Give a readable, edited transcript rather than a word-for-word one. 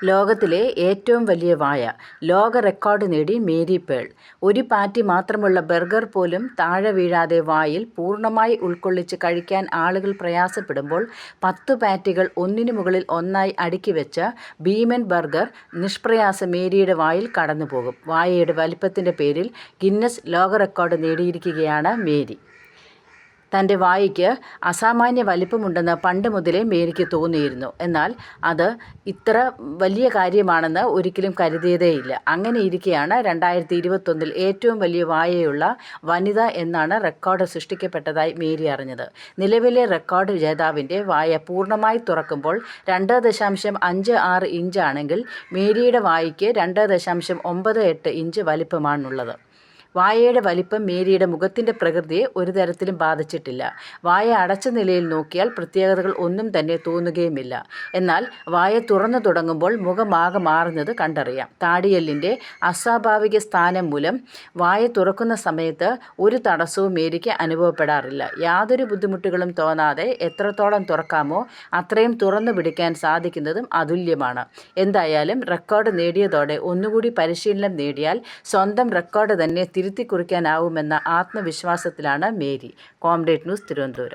ലോകത്തിലെ ഏറ്റവും വലിയ വായ. ലോക റെക്കോർഡ് നേടി മേരി പേൾ. ഒരു പാറ്റി മാത്രമുള്ള ബർഗർ പോലും താഴെ വീഴാതെ വായിൽ പൂർണ്ണമായി ഉൾക്കൊള്ളിച്ച് കഴിക്കാൻ ആളുകൾ പ്രയാസപ്പെടുമ്പോൾ 10 പാറ്റികൾ ഒന്നിനു മുകളിൽ ഒന്നായി അടുക്കി വെച്ച ഭീമൻ ബർഗർ നിഷ്പ്രയാസം മേരിയുടെ വായിൽ കടന്നുപോകും. വായയുടെ വലിപ്പത്തിൻ്റെ പേരിൽ ഗിന്നസ് ലോക റെക്കോർഡ് നേടിയിരിക്കുകയാണ് മേരി. തൻ്റെ വായ്ക്ക് അസാമാന്യ വലിപ്പമുണ്ടെന്ന് പണ്ട് മുതലേ മേരിക്ക് തോന്നിയിരുന്നു. എന്നാൽ അത് ഇത്ര വലിയ കാര്യമാണെന്ന് ഒരിക്കലും കരുതിയതേയില്ല. അങ്ങനെയിരിക്കെയാണ് 2021 ഏറ്റവും വലിയ വായയുള്ള വനിത എന്നാണ് റെക്കോർഡ് സൃഷ്ടിക്കപ്പെട്ടതായി മേരി അറിഞ്ഞത്. നിലവിലെ റെക്കോർഡ് ജേതാവിൻ്റെ വായ പൂർണ്ണമായി തുറക്കുമ്പോൾ 2.56 ഇഞ്ചാണെങ്കിൽ മേരിയുടെ വായ്ക്ക് 2.98 ഇഞ്ച് വലിപ്പമാണുള്ളത്. വായയുടെ വലിപ്പം മേരിയുടെ മുഖത്തിൻ്റെ പ്രകൃതിയെ ഒരു തരത്തിലും ബാധിച്ചിട്ടില്ല. വായ അടച്ച നിലയിൽ നോക്കിയാൽ പ്രത്യേകതകൾ ഒന്നും തന്നെ തോന്നുകയുമില്ല. എന്നാൽ വായ തുറന്നു തുടങ്ങുമ്പോൾ മുഖമാകെ മാറുന്നത് കണ്ടറിയാം. താടിയെല്ലിൻ്റെ അസ്വാഭാവിക സ്ഥാനം മൂലം വായ തുറക്കുന്ന സമയത്ത് ഒരു തടസ്സവും മേരിക്ക് അനുഭവപ്പെടാറില്ല. യാതൊരു ബുദ്ധിമുട്ടുകളും തോന്നാതെ എത്രത്തോളം തുറക്കാമോ അത്രയും തുറന്നു പിടിക്കാൻ സാധിക്കുന്നതും അതുല്യമാണ്. എന്തായാലും റെക്കോർഡ് നേടിയതോടെ ഒന്നുകൂടി പരിശീലനം നേടിയാൽ സ്വന്തം റെക്കോർഡ് തന്നെ തിരുത്തി കുറിക്കാനാവുമെന്ന ആത്മവിശ്വാസത്തിലാണ് മേരി. Comrade news, Thiruvananthapuram.